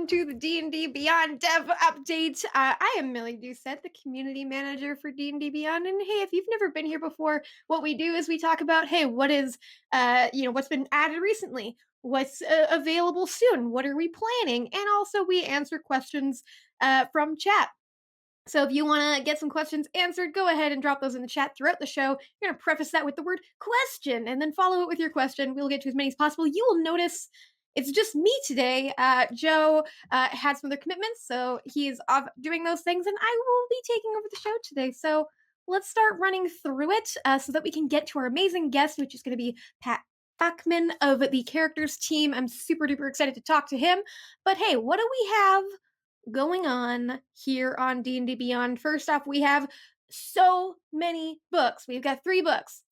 welcome to the D&D Beyond Dev Update. I am Mellie Doucette, the Community Manager for D&D Beyond. And hey, if you've never been here before, what we do is we talk about, hey, what is, what's been added recently? What's available soon? What are we planning? And also we answer questions from chat. So if you want to get some questions answered, go ahead and drop those in the chat throughout the show. You're going to preface that with the word question and then follow it with your question. We'll get to as many as possible. You will notice it's just me today. Joe had some other commitments, so he is off doing those things, and I will be taking over the show today. So let's start running through it so that we can get to our amazing guest, which is going to be Pat Backmann of the characters team. I'm super duper excited to talk to him. But hey, what do we have going on here on D&D Beyond? First off, we have so many books. We've got three books.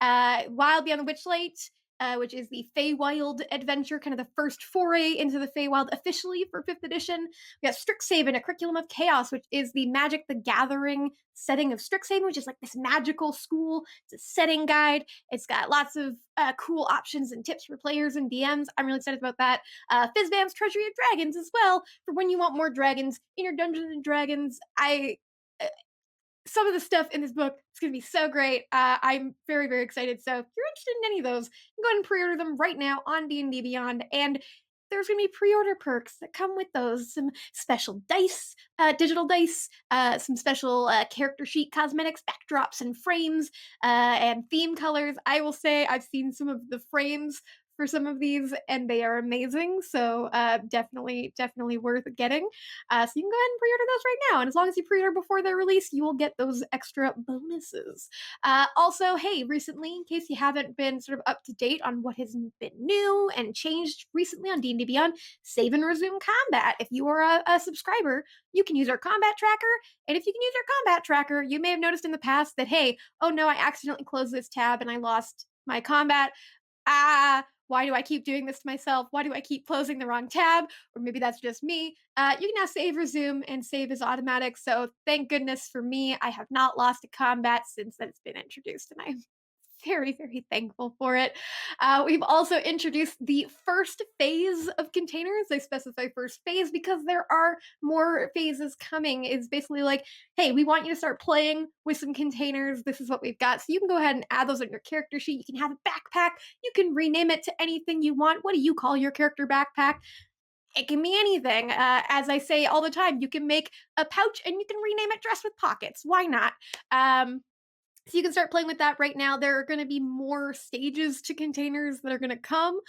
Wild Beyond the Witchlight, which is the Feywild adventure, kind of the first foray into the Feywild officially for 5th edition. We got Strixhaven, A Curriculum of Chaos, which is the Magic the Gathering setting of Strixhaven, which is like this magical school. It's a setting guide. It's got lots of cool options and tips for players and DMs. I'm really excited about that. Fizban's Treasury of Dragons as well, for when you want more dragons in your Dungeons and Dragons. Some of the stuff in this book is going to be so great. I'm very, very excited. So if you're interested in any of those, go ahead and pre-order them right now on D&D Beyond. And there's going to be pre-order perks that come with those. Some special dice, digital dice, some special character sheet cosmetics, backdrops, and frames, and theme colors. I will say I've seen some of the frames for some of these, and they are amazing. So definitely worth getting. So you can go ahead and pre-order those right now. And as long as you pre-order before they're released, you will get those extra bonuses. Also, hey, recently, in case you haven't been sort of up to date on what has been new and changed recently on D&D Beyond, save and resume combat. If you are a subscriber, you can use our combat tracker. And if you can use our combat tracker, you may have noticed in the past that, hey, oh no, I accidentally closed this tab and I lost my combat. Why do I keep doing this to myself? Why do I keep closing the wrong tab? Or maybe that's just me. You can now save, resume, and save is automatic. So thank goodness for me, I have not lost a combat since that's been introduced, and I'm very, very thankful for it. We've also introduced the first phase of containers. They specify first phase because there are more phases coming. It's basically like, hey, we want you to start playing with some containers. This is what we've got. So you can go ahead and add those on your character sheet. You can have a backpack. You can rename it to anything you want. What do you call your character backpack? It can be anything. As I say all the time, you can make a pouch and you can rename it Dress with Pockets. Why not? So you can start playing with that right now. There are going to be more stages to containers that are going to come.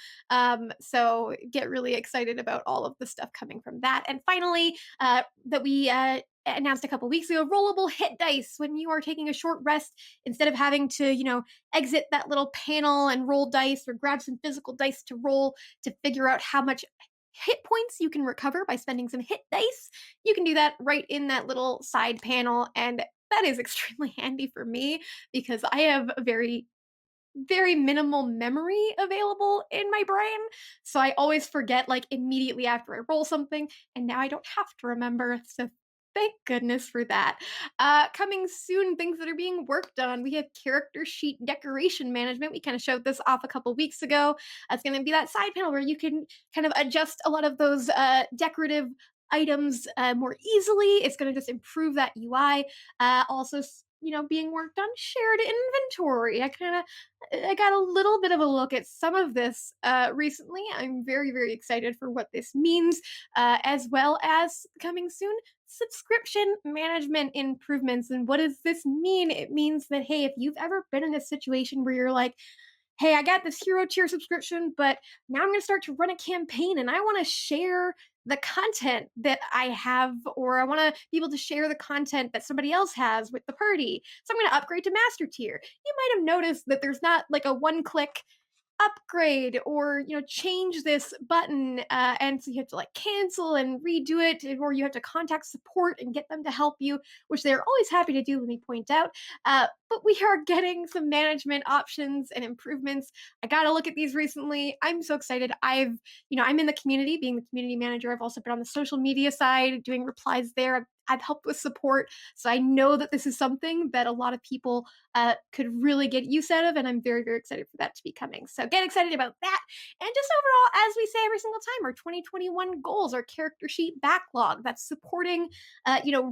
So get really excited about all of the stuff coming from that. And finally, that we announced a couple weeks ago, rollable hit dice. When you are taking a short rest, instead of having to, exit that little panel and roll dice or grab some physical dice to roll to figure out how much hit points you can recover by spending some hit dice, you can do that right in that little side panel. And that is extremely handy for me because I have a very, very minimal memory available in my brain. So I always forget like immediately after I roll something, and now I don't have to remember. So thank goodness for that. Coming soon, things that are being worked on. We have character sheet decoration management. We kind of showed this off a couple weeks ago. It's going to be that side panel where you can kind of adjust a lot of those decorative items more easily. It's going to just improve that UI. Also, being worked on shared inventory. I got a little bit of a look at some of this recently. I'm very, very excited for what this means, as well as coming soon, subscription management improvements. And what does this mean? It means that, hey, if you've ever been in a situation where you're like, hey, I got this hero tier subscription, but now I'm going to start to run a campaign and I want to share the content that I have, or I want to be able to share the content that somebody else has with the party. So I'm going to upgrade to master tier. You might have noticed that there's not like a one-click upgrade or change this button, and so you have to like cancel and redo it, or you have to contact support and get them to help you, which they're always happy to do, let me point out. But we are getting some management options and improvements. I got to look at these recently. I'm so excited. I'm in the community, being the community manager. I've also been on the social media side doing replies there. I've helped with support. So I know that this is something that a lot of people could really get use out of, and I'm very, very excited for that to be coming. So get excited about that. And just overall, as we say every single time, our 2021 goals, our character sheet backlog that's supporting,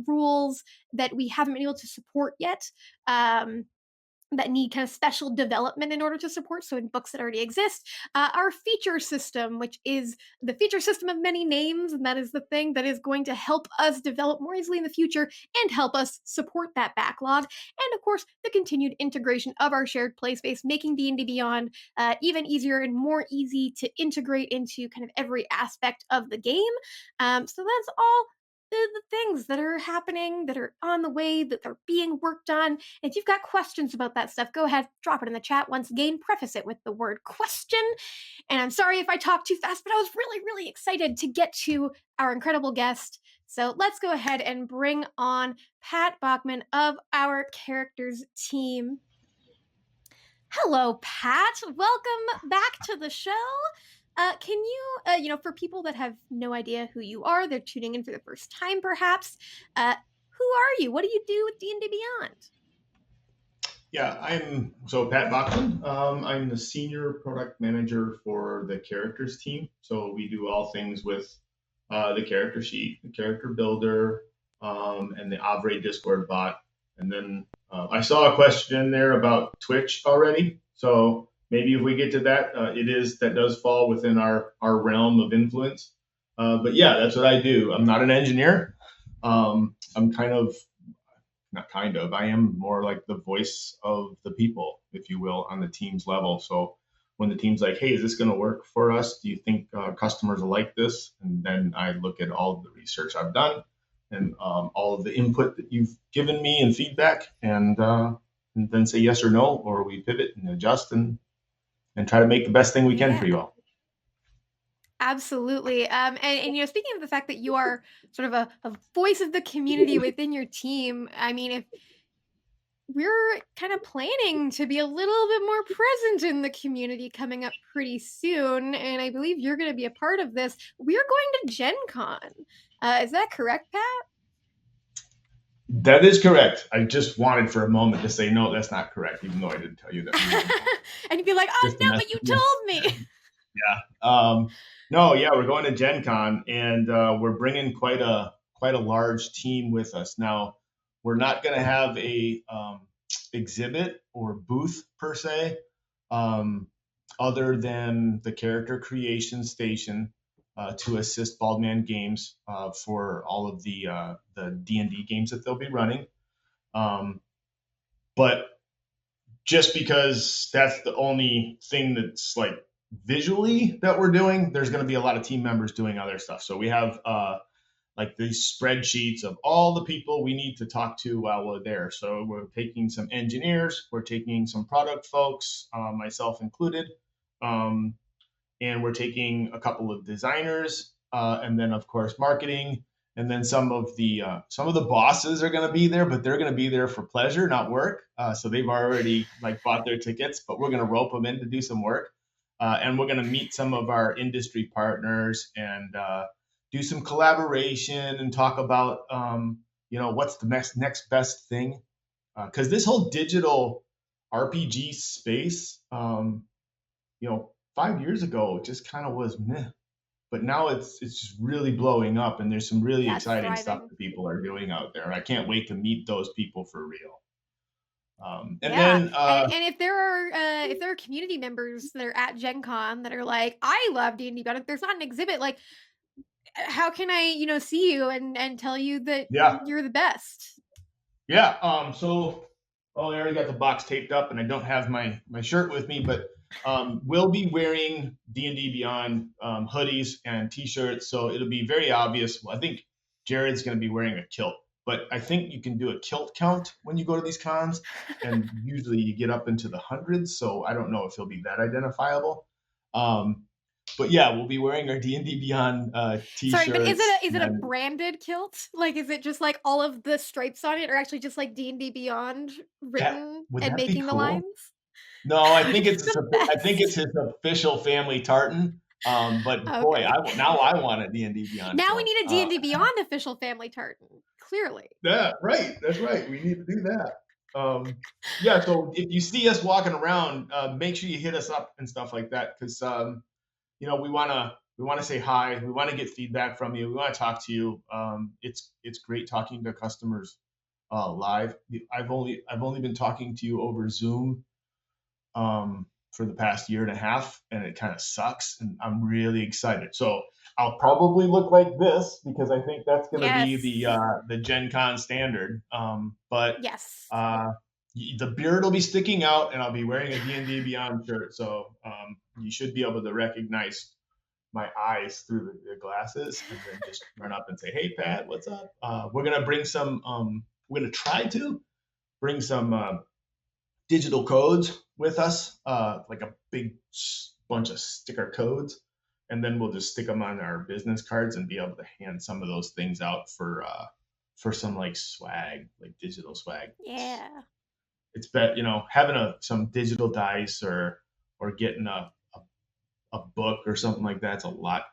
rules that we haven't been able to support yet. That need kind of special development in order to support. So in books that already exist, our feature system, which is the feature system of many names, and that is the thing that is going to help us develop more easily in the future and help us support that backlog. And of course, the continued integration of our shared play space, making D&D Beyond even easier and more easy to integrate into kind of every aspect of the game. So that's all the things that are happening, that are on the way, that are being worked on. If you've got questions about that stuff, go ahead, drop it in the chat. Once again, preface it with the word question. And I'm sorry if I talk too fast, but I was really, really excited to get to our incredible guest. So let's go ahead and bring on Pat Backmann of our characters team. Hello, Pat. Welcome back to the show. Can you, for people that have no idea who you are, they're tuning in for the first time perhaps, who are you? What do you do with D&D Beyond? Yeah, I'm Pat Backmann. I'm the senior product manager for the characters team. So we do all things with the character sheet, the character builder, and the Avre Discord bot. And then I saw a question in there about Twitch already. So maybe if we get to that, that does fall within our realm of influence. But yeah, that's what I do. I'm not an engineer. I'm I am more like the voice of the people, if you will, on the team's level. So when the team's like, hey, is this going to work for us? Do you think customers will like this? And then I look at all of the research I've done and all of the input that you've given me and feedback, and then say yes or no, or we pivot and adjust and try to make the best thing we can for you all. Absolutely. And speaking of the fact that you are sort of a voice of the community within your team, I mean, if we're kind of planning to be a little bit more present in the community coming up pretty soon, and I believe you're going to be a part of this. We are going to Gen Con. Is that correct, Pat? That is correct. I just wanted for a moment to say, no, that's not correct, even though I didn't tell you that. And you'd be like, oh, no, but you told me. Yeah. No, yeah, we're going to Gen Con, and we're bringing quite a large team with us. Now, we're not going to have a exhibit or booth per se, other than the character creation station to assist Baldman Games for all of the D&D games that they'll be running. But just because that's the only thing that's like visually that we're doing, there's going to be a lot of team members doing other stuff. So we have like these spreadsheets of all the people we need to talk to while we're there. So we're taking some engineers, we're taking some product folks, myself included, and we're taking a couple of designers, and then of course marketing, and then some of the bosses are going to be there, but they're going to be there for pleasure, not work. So they've already like bought their tickets, but we're going to rope them in to do some work, and we're going to meet some of our industry partners and do some collaboration and talk about what's the next best thing, because this whole digital RPG space, 5 years ago, it just kind of was meh. But now it's just really blowing up, and there's some really exciting stuff that people are doing out there. I can't wait to meet those people for real. And if there are community members that are at Gen Con that are like, I love D&D, but if there's not an exhibit, like, how can I see you and tell you that you're the best? Yeah. So I already got the box taped up, and I don't have my shirt with me, but we'll be wearing D&D Beyond hoodies and t-shirts, so it'll be very obvious. Well, I think Jared's going to be wearing a kilt, but I think you can do a kilt count when you go to these cons, and usually you get up into the hundreds, so I don't know if he'll be that identifiable. But yeah, we'll be wearing our D&D Beyond t-shirts. Sorry, but is it a branded kilt? Like, is it just like all of the stripes on it, or actually just like D&D Beyond written and making the lines? No, I think it's his official family tartan. But boy, Okay. now I want a D&D Beyond Now we film. need a D&D Beyond official family tartan. Clearly. Yeah, right. That's right. We need to do that. Yeah. So if you see us walking around, make sure you hit us up and stuff like that, because we wanna say hi. We want to get feedback from you. We want to talk to you. It's great talking to customers live. I've only been talking to you over Zoom for the past year and a half, and it kind of sucks. And I'm really excited. So I'll probably look like this because I think that's going to be Yes. the Gen Con standard. But Yes. the beard will be sticking out, and I'll be wearing a D&D Beyond shirt. So you should be able to recognize my eyes through the glasses, and then just run up and say, "Hey, Pat, what's up?" We're gonna bring some. We're gonna try to bring some digital codes with us, like a big bunch of sticker codes, and then we'll just stick them on our business cards and be able to hand some of those things out for some like swag, like digital swag. Yeah. It's bet having some digital dice or getting a book or something like that's a lot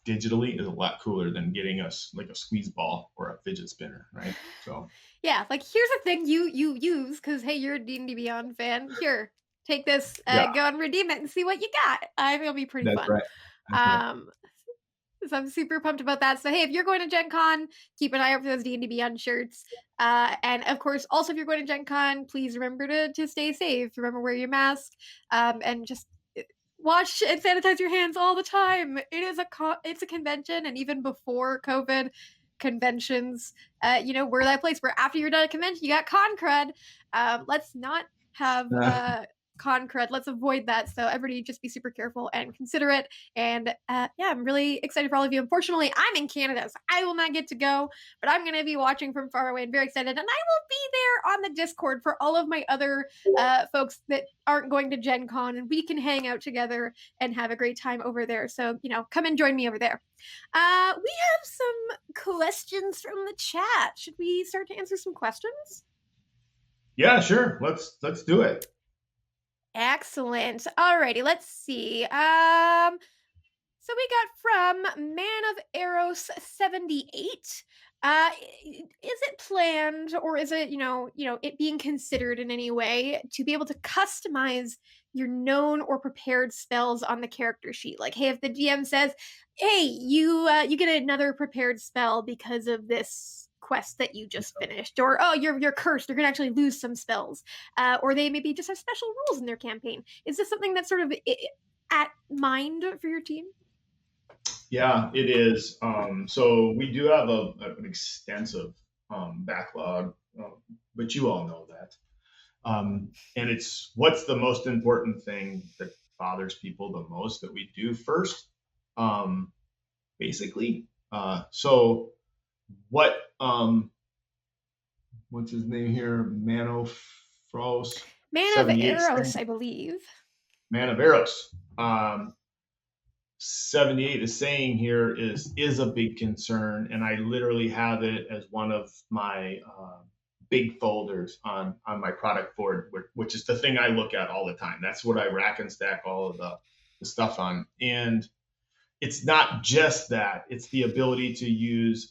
digitally is a lot cooler than getting us like a squeeze ball or a fidget spinner, right? So Yeah, like here's a thing you use because hey, you're a D&D Beyond fan. Here, take this, yeah, go and redeem it and see what you got. I think it'll be pretty that's fun. right. That's right. Um, so I'm super pumped about that. So hey, if you're going to Gen Con, keep an eye out for those D&D Beyond shirts. And of course, also if you're going to Gen Con, please remember to stay safe. Remember wear your mask, and just wash and sanitize your hands all the time. It's a convention, and even before COVID, conventions, were that place where after you're done at a convention, you got con crud. Let's not have con crud. Let's avoid that. So everybody just be super careful and considerate. And yeah, I'm really excited for all of you. Unfortunately, I'm in Canada, so I will not get to go, but I'm going to be watching from far away and very excited. And I will be there on the Discord for all of my other folks that aren't going to Gen Con, and we can hang out together and have a great time over there. So, come and join me over there. We have some questions from the chat. Should we start to answer some questions? Yeah, sure. Let's do it. Excellent. Alrighty, let's see. So we got from Man of Eros 78. Is it planned, or is it, it being considered in any way to be able to customize your known or prepared spells on the character sheet? Like, hey, if the GM says, "Hey, you get another prepared spell because of this quest that you just finished," or "Oh, you're cursed, you're gonna actually lose some spells," or they maybe just have special rules in their campaign. Is this something that's sort of at mind for your team? Yeah, it is. So we do have an extensive backlog, but you all know that. And it's what's the most important thing that bothers people the most that we do first, basically. So what what's his name here? Manofros Man of 78 Eros, I believe. Man of Eros. 78 is saying here is a big concern, and I literally have it as one of my big folders on my product board, which is the thing I look at all the time. That's what I rack and stack all of the stuff on. And it's not just that, it's the ability to use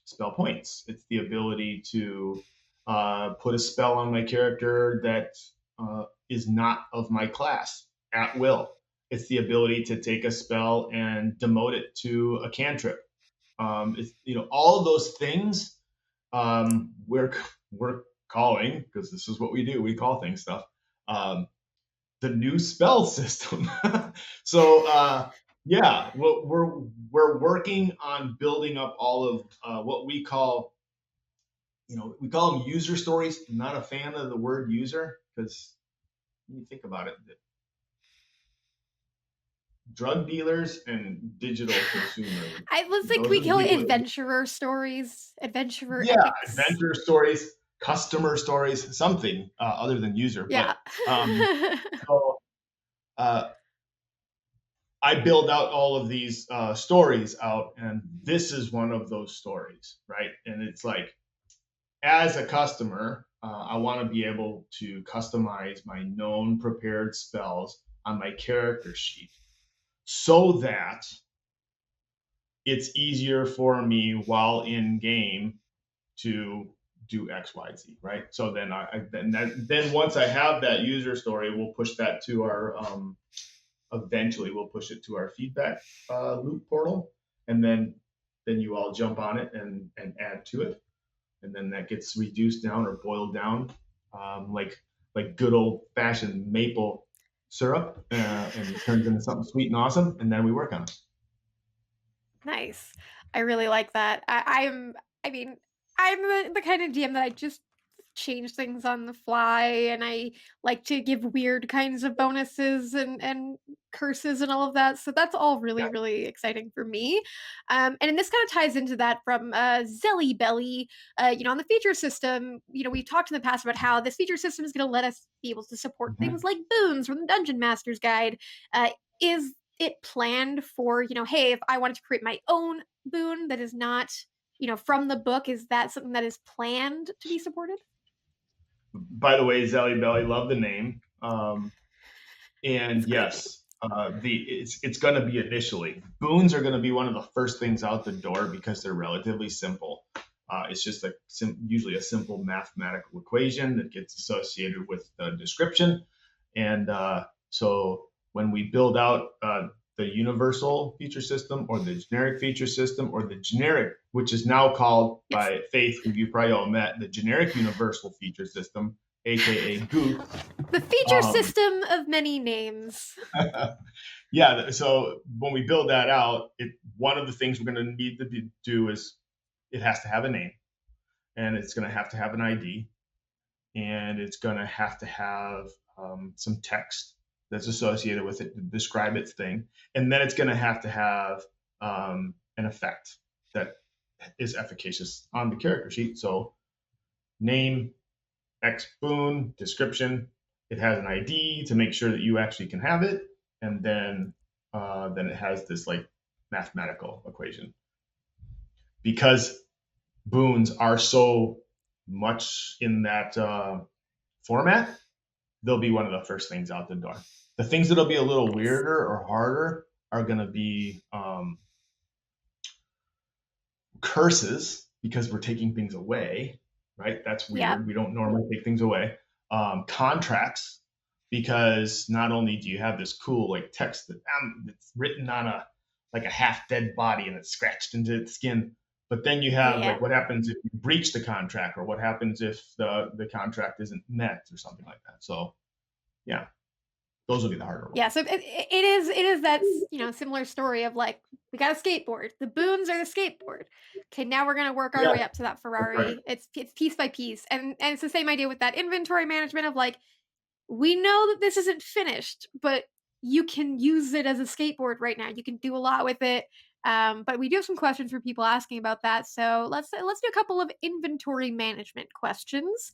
spell points. It's the ability to put a spell on my character that is not of my class at will. It's the ability to take a spell and demote it to a cantrip. It's all of those things. We're calling, because this is what we do. We call things stuff. The new spell system. So yeah, we're working on building up all of what we call, we call them user stories. I'm not a fan of the word user because when you think about it, drug dealers and digital consumers. I was like, Those we are the call it people that, adventurer stories, adventurer yeah, epics. adventure stories, customer stories, something other than user. Yeah. But so I build out all of these stories out, and this is one of those stories, right? And it's like, as a customer, I want to be able to customize my known prepared spells on my character sheet. so that it's easier for me while in game to do X, Y, Z, right? So then once I have that user story, we'll push that to our eventually we'll push it to our feedback loop portal, and then you all jump on it and add to it, and then that gets reduced down or boiled down, like good old fashioned maple syrup, and turns into something sweet and awesome, and then we work on it. Nice. I really like that. I mean, I'm the kind of DM that I just change things on the fly, and I like to give weird kinds of bonuses and curses and all of that. So that's all really, Yeah. really exciting for me. And this kind of ties into that from Zelly Belly. On the feature system, we've talked in the past about how this feature system is going to let us be able to support Mm-hmm. things like boons from the Dungeon Master's Guide. Is it planned for, hey, if I wanted to create my own boon that is not, from the book, is that something that is planned to be supported? By the way, Zelly Belly, love the name. And It's a great name. yes, it's going to be initially. Boons are going to be one of the first things out the door because they're relatively simple. It's just usually a simple mathematical equation that gets associated with the description. And so when we build out the universal feature system or the generic feature system or the generic, which is now called Yes. by Faith, who you probably all met, the generic universal feature system, aka GOOF. The feature system of many names. Yeah, so when we build that out, one of the things we're going to need to do is it has to have a name, and it's going to have an ID, and it's going to have some text that's associated with it to describe its thing, and then it's going to have an effect that is efficacious on the character sheet. So name, X boon, description. It has an ID to make sure that you actually can have it, and then it has this like mathematical equation. Because boons are so much in that format, they'll be one of the first things out the door. The things that'll be a little Nice. weirder or harder are going to be curses, because we're taking things away, right? That's weird. Yeah. We don't normally take things away. Contracts, because not only do you have this cool like text that's written on a half dead body and it's scratched into its skin, but then you have Yeah. like what happens if you breach the contract, or what happens if the contract isn't met or something like that. So yeah, those will be the harder ones. Yeah, so it is that similar story of like, we got a skateboard. The boons are the skateboard. Okay, now we're gonna work our Yeah, way up to that that's right. Ferrari. It's piece by piece, and it's the same idea with that inventory management of like, we know that this isn't finished, but you can use it as a skateboard right now. You can do a lot with it. But we do have some questions for people asking about that. So let's do a couple of inventory management questions.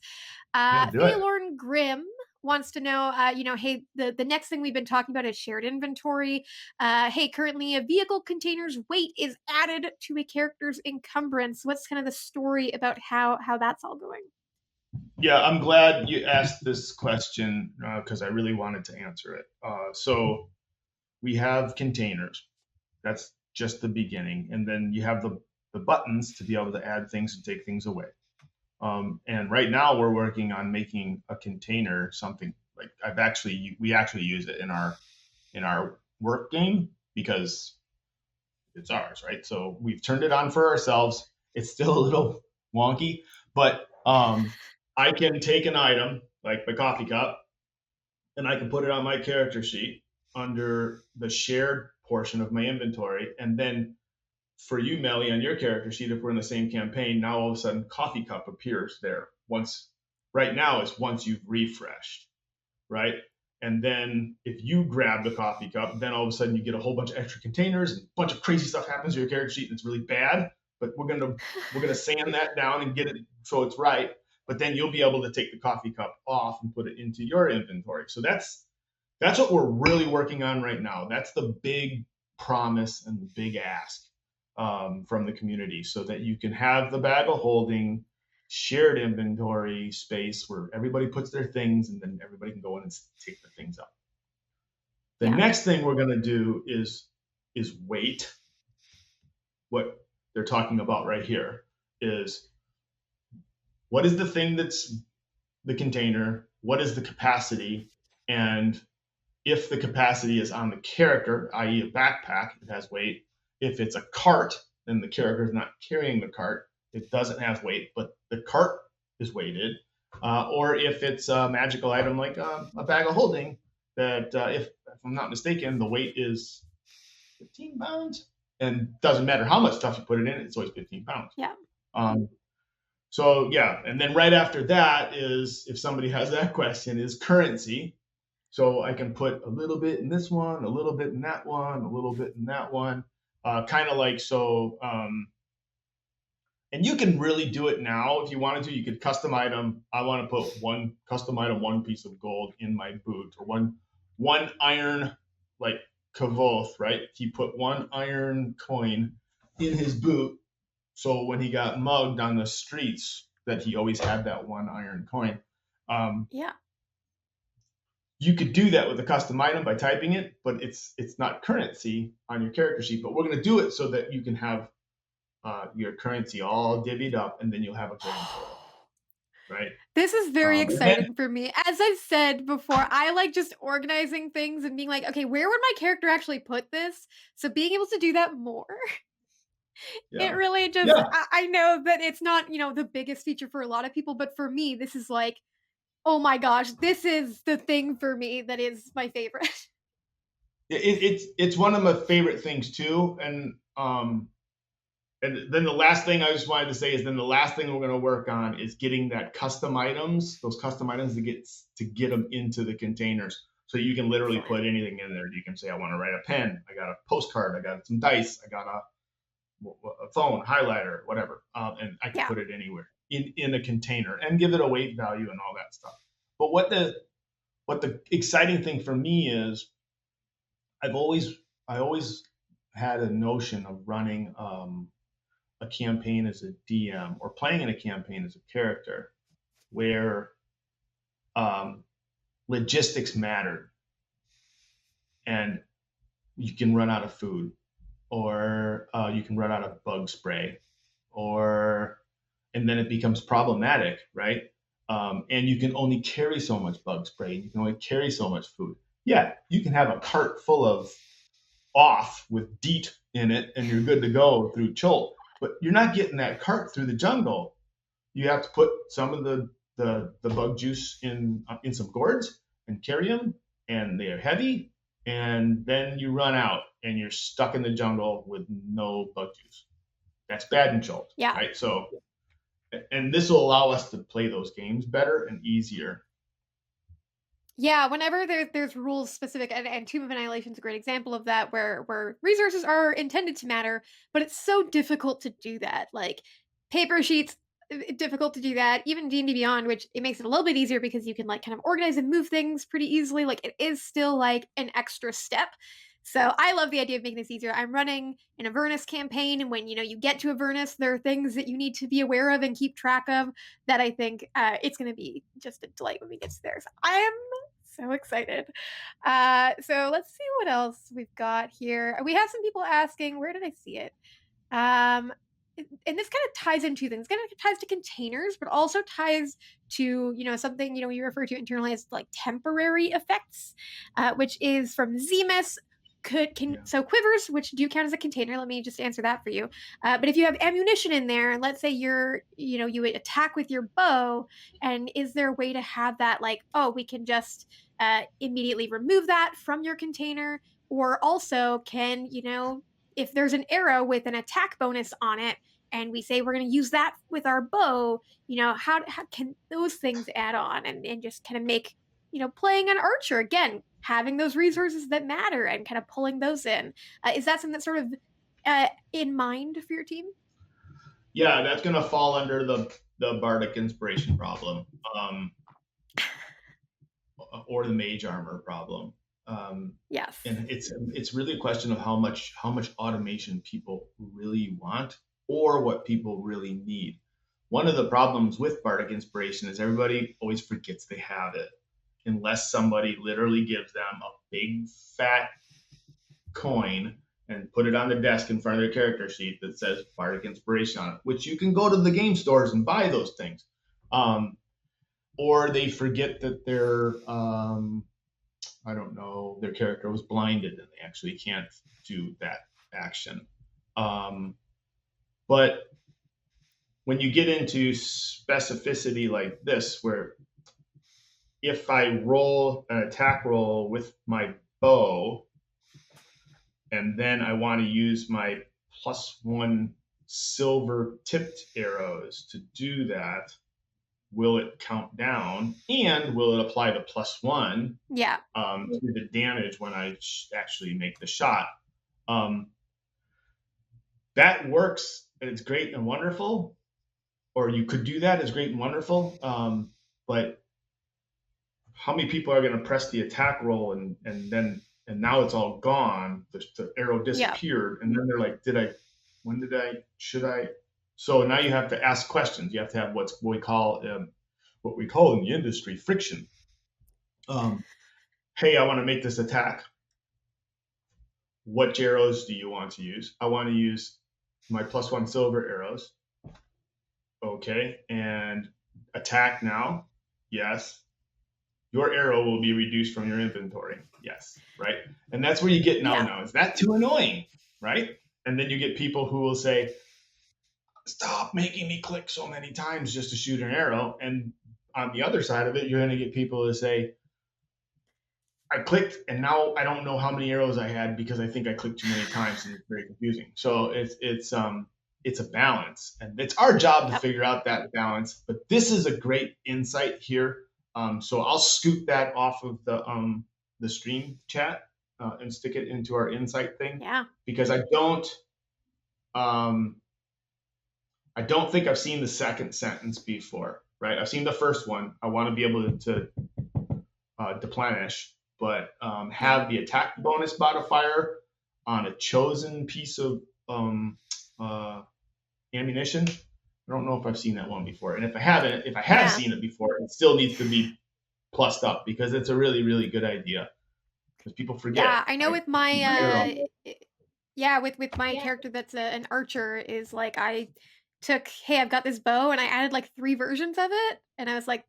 Yeah, do it. Theolorn Grimm wants to know, hey, the next thing we've been talking about is shared inventory. Hey, currently a vehicle container's weight is added to a character's encumbrance. What's kind of the story about how that's all going? Yeah, I'm glad you asked this question because I really wanted to answer it. So we have containers. That's just the beginning, and then you have the buttons to be able to add things and take things away. And right now we're working on making a container something like we actually use it in our work game because it's ours, right? So we've turned it on for ourselves. It's still a little wonky, but I can take an item like my coffee cup and I can put it on my character sheet under the shared portion of my inventory. And then for you, Mellie, on your character sheet, if we're in the same campaign, now all of a sudden coffee cup appears there. Right now it's once you've refreshed, right? And then if you grab the coffee cup, then all of a sudden you get a whole bunch of extra containers and a bunch of crazy stuff happens to your character sheet and it's really bad. But we're gonna sand that down and get it so it's right. But then you'll be able to take the coffee cup off and put it into your inventory. So that's what we're really working on right now. That's the big promise and the big ask from the community, so that you can have the bag of holding shared inventory space where everybody puts their things and then everybody can go in and take the things up. The next thing we're going to do is weight. What they're talking about right here is, what is the thing that's the container? What is the capacity? And if the capacity is on the character, i.e. a backpack, it has weight. If it's a cart, then the character is not carrying the cart. It doesn't have weight, but the cart is weighted. Or if it's a magical item like a bag of holding, that if I'm not mistaken, the weight is 15 pounds. And doesn't matter how much stuff you put it in, it's always 15 pounds. Yeah. So yeah, and then right after that is, if somebody has that question, is currency. So I can put a little bit in this one, a little bit in that one, a little bit in that one, kind of like so. And you can really do it now if you wanted to. You could custom item. I want to put one custom item, one piece of gold in my boot, or one iron, like Kavoth, right? He put one iron coin in his boot, so when he got mugged on the streets, that he always had that one iron coin. Yeah. You could do that with a custom item by typing it, but it's not currency on your character sheet. But we're going to do it so that you can have your currency all divvied up, and then you'll have a grand total, right? This is very exciting then, for me. As I've said before, I like just organizing things and being like, okay, where would my character actually put this? So being able to do that more, it really just, yeah. I know that it's not, the biggest feature for a lot of people, but for me, this is like, oh my gosh, this is the thing for me that is my favorite. It's one of my favorite things too, and then the last thing I just wanted to say is, then the last thing we're going to work on is getting that custom items, those custom items to get them into the containers. So you can literally put anything in there. You can say, I want to write a pen. I got a postcard. I got some dice. I got a phone, highlighter, whatever. And I can put it anywhere in a container and give it a weight value and all that stuff. But what the exciting thing for me is, I always had a notion of running a campaign as a DM, or playing in a campaign as a character, where logistics mattered, and you can run out of food, or you can run out of bug spray, and then it becomes problematic, right? And you can only carry so much bug spray, and you can only carry so much food. Yeah, you can have a cart full of off with DEET in it, and you're good to go through Chult. But you're not getting that cart through the jungle. You have to put some of the bug juice in some gourds and carry them, and they are heavy. And then you run out, and you're stuck in the jungle with no bug juice. That's bad in Chult, right? So, and this will allow us to play those games better and easier. Yeah, whenever there's rules specific, and Tomb of Annihilation is a great example of that, where resources are intended to matter, but it's so difficult to do that. Like paper sheets, difficult to do that. Even D&D Beyond, which it makes it a little bit easier because you can like kind of organize and move things pretty easily. Like it is still like an extra step. So I love the idea of making this easier. I'm running an Avernus campaign, and when you get to Avernus, there are things that you need to be aware of and keep track of. That I think it's going to be just a delight when we get to there. So I am so excited. So let's see what else we've got here. We have some people asking, where did I see it? And this kind of ties into things. It kind of ties to containers, but also ties to, something, we refer to internally as like temporary effects, which is from Zemus. So quivers, which do count as a container. Let me just answer that for you. But if you have ammunition in there, and let's say you attack with your bow, and is there a way to have that like, oh, we can just immediately remove that from your container? Or also can, if there's an arrow with an attack bonus on it, and we say we're going to use that with our bow, how can those things add on and just kind of make, playing an archer, again, having those resources that matter and kind of pulling those in. Is that something that's sort of in mind for your team? Yeah, that's going to fall under the bardic inspiration problem, or the mage armor problem. Yes. And it's really a question of how much automation people really want, or what people really need. One of the problems with bardic inspiration is everybody always forgets they have it. unless somebody literally gives them a big fat coin and put it on the desk in front of their character sheet that says Bardic Inspiration on it, which you can go to the game stores and buy those things. Or they forget that I don't know, their character was blinded and they actually can't do that action. But when you get into specificity like this, where if I roll an attack roll with my bow, and then I want to use my +1 silver tipped arrows to do that, will it count down, and will it apply the +1 to the damage when I actually make the shot? That works, and it's great and wonderful. Or you could do that, it's great and wonderful. But how many people are going to press the attack roll and now it's all gone? The arrow disappeared, and then they're like, should I? So now you have to ask questions. You have to have what we call in the industry friction. Hey, I want to make this attack. What arrows do you want to use? I want to use my +1 silver arrows. Okay, and attack now? Yes. Your arrow will be reduced from your inventory. Yes, right? And that's where you get now. Is that too annoying, right? And then you get people who will say, stop making me click so many times just to shoot an arrow. And on the other side of it, you're going to get people to say, I clicked and now I don't know how many arrows I had because I think I clicked too many times, and it's very confusing. So it's a balance, and it's our job to figure out that balance. But this is a great insight here. So I'll scoot that off of the stream chat and stick it into our insight thing. Yeah. Because I don't think I've seen the second sentence before, right? I've seen the first one. I want to be able to deplenish, but have the attack bonus modifier on a chosen piece of ammunition. I don't know if I've seen that one before. And if I have seen it before, it still needs to be plussed up because it's a really, really good idea. Because people forget. Yeah, I know, right? With my with my character that's an archer, is like I took, hey, I've got this bow, and I added like 3 versions of it, and I was like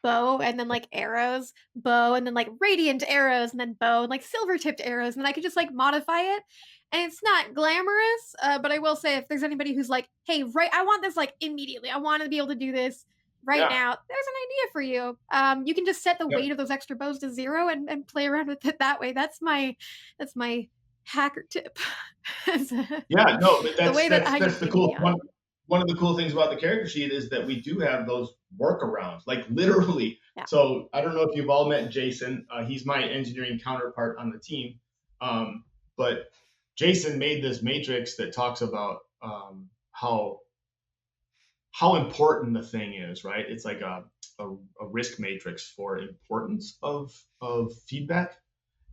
bow, and then like arrows, bow, and then like radiant arrows, and then bow, and like silver tipped arrows, and then I could just like modify it. And it's not glamorous, but I will say, if there's anybody who's like, hey, right, I want this like immediately, I want to be able to do this right now, there's an idea for you. You can just set the weight of those extra bows to 0 and play around with it that way. That's my hacker tip. That's the cool one. One of the cool things about the character sheet is that we do have those workarounds, like literally. Yeah. So I don't know if you've all met Jason. He's my engineering counterpart on the team. But Jason made this matrix that talks about how important the thing is, right? It's like a risk matrix for importance of feedback.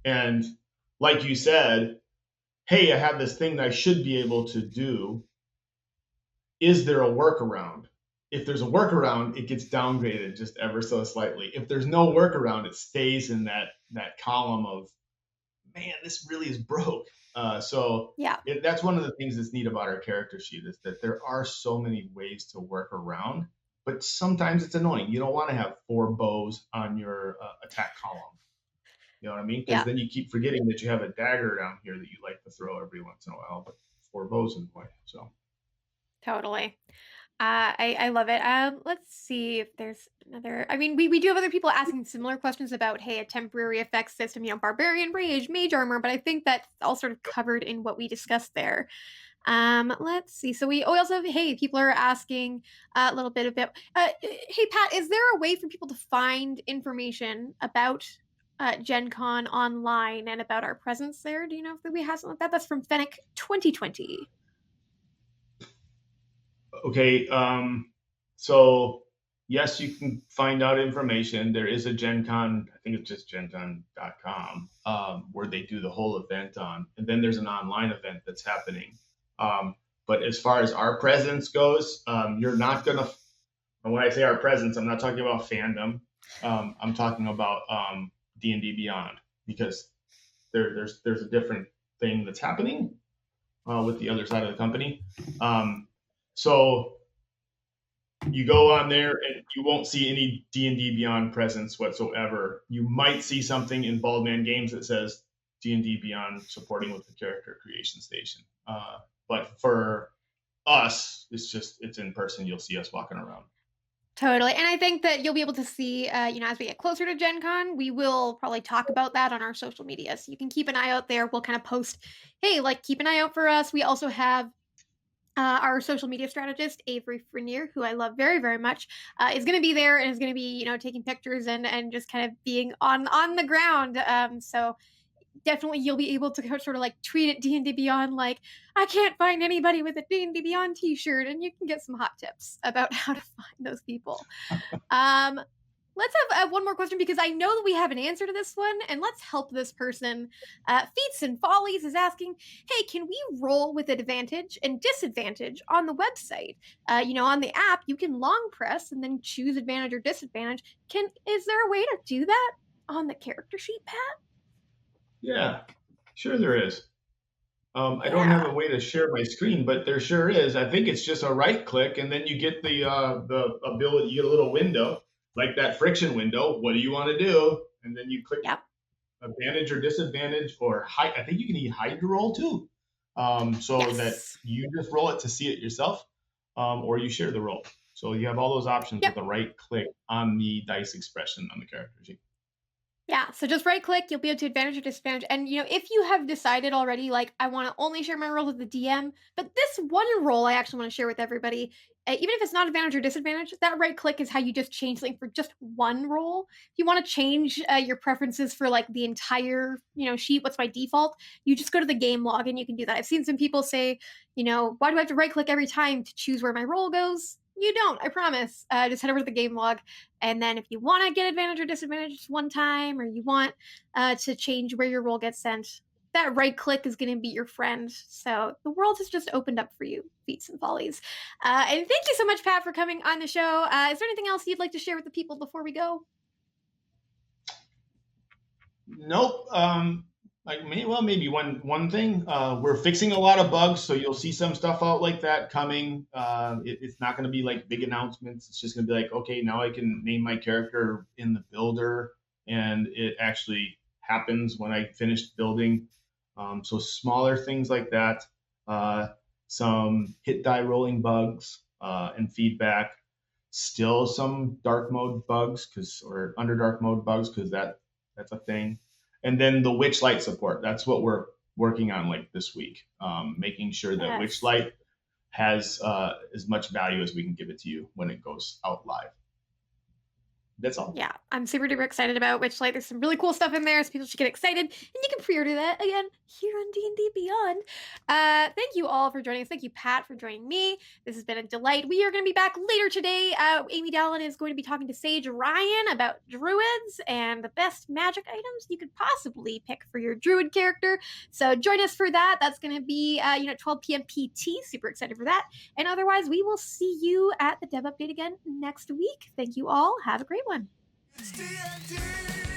And like you said, hey, I have this thing that I should be able to do. Is there a workaround? If there's a workaround, it gets downgraded just ever so slightly. If there's no workaround, it stays in that column of, man, this really is broke. That's one of the things that's neat about our character sheet, is that there are so many ways to work around, but sometimes it's annoying. You don't want to have 4 bows on your attack column. You know what I mean? Because then you keep forgetting that you have a dagger down here that you like to throw every once in a while, but 4 bows in the way. So totally. I love it. Let's see if there's another. I mean, we do have other people asking similar questions about, hey, a temporary effects system, barbarian, rage, mage armor, but I think that's all sort of covered in what we discussed there. Let's see. So we also have, hey, people are asking a little bit about, hey, Pat, is there a way for people to find information about Gen Con online and about our presence there? Do you know if we have something like that? That's from Fennec 2020. Okay, so yes, you can find out information. There is a Gen Con, I think it's just gencon.com, where they do the whole event on, and then there's an online event that's happening. But as far as our presence goes, you're not gonna, And when I say our presence, I'm not talking about fandom. I'm talking about D&D Beyond, because there's a different thing that's happening with the other side of the company. So you go on there and you won't see any D&D Beyond presence whatsoever. You might see something in Baldman Games that says D&D Beyond supporting with the character creation station. But for us, it's in person. You'll see us walking around. Totally. And I think that you'll be able to see, as we get closer to Gen Con, we will probably talk about that on our social media. So you can keep an eye out there. We'll kind of post, hey, like, keep an eye out for us. We also have our social media strategist, Avery Frenier, who I love very, very much, is going to be there and is going to be, taking pictures and just kind of being on the ground. So definitely you'll be able to sort of like tweet at D&D Beyond like, I can't find anybody with a D&D Beyond t-shirt, and you can get some hot tips about how to find those people. Let's have one more question, because I know that we have an answer to this one, and let's help this person. Feats and Follies is asking, hey, can we roll with advantage and disadvantage on the website? On the app, you can long press and then choose advantage or disadvantage. Is there a way to do that on the character sheet, Pat? Yeah, sure there is. I don't have a way to share my screen, but there sure is. I think it's just a right click, and then you get the ability. You get a little window, like that friction window. What do you want to do? And then you click advantage or disadvantage, or hide. I think you can hide your roll too, that you just roll it to see it yourself, or you share the roll. So you have all those options with the right click on the dice expression on the character sheet. Yeah, so just right click, you'll be able to advantage or disadvantage. And, if you have decided already, like, I want to only share my role with the DM, but this one role I actually want to share with everybody, even if it's not advantage or disadvantage, that right click is how you just change something for just one role. If you want to change your preferences for, like, the entire, sheet, what's my default, you just go to the game log and you can do that. I've seen some people say, why do I have to right click every time to choose where my role goes? You don't, I promise. Just head over to the game log. And then if you want to get advantage or disadvantage just one time, or you want to change where your roll gets sent, that right click is going to be your friend. So the world has just opened up for you, Feats and Follies. And thank you so much, Pat, for coming on the show. Is there anything else you'd like to share with the people before we go? Nope. Maybe one thing. We're fixing a lot of bugs, so you'll see some stuff out like that coming. It's not going to be like big announcements. It's just going to be like, okay, now I can name my character in the builder, and it actually happens when I finished building. So smaller things like that. Some hit die rolling bugs and feedback. Still some dark mode bugs or underdark mode bugs, because that's a thing. And then the Witchlight support. That's what we're working on like this week, making sure that Witchlight has as much value as we can give it to you when it goes out live. That's all. Yeah, I'm super duper excited about Witchlight. There's some really cool stuff in there, so people should get excited. And you can pre-order that again here on D&D Beyond. Thank you all for joining us. Thank you, Pat, for joining me. This has been a delight. We are going to be back later today. Amy Dallen is going to be talking to Sage Ryan about druids and the best magic items you could possibly pick for your druid character. So join us for that. That's going to be 12 p.m. PT. Super excited for that. And otherwise, we will see you at the Dev Update again next week. Thank you all. Have a great one. It's D&D.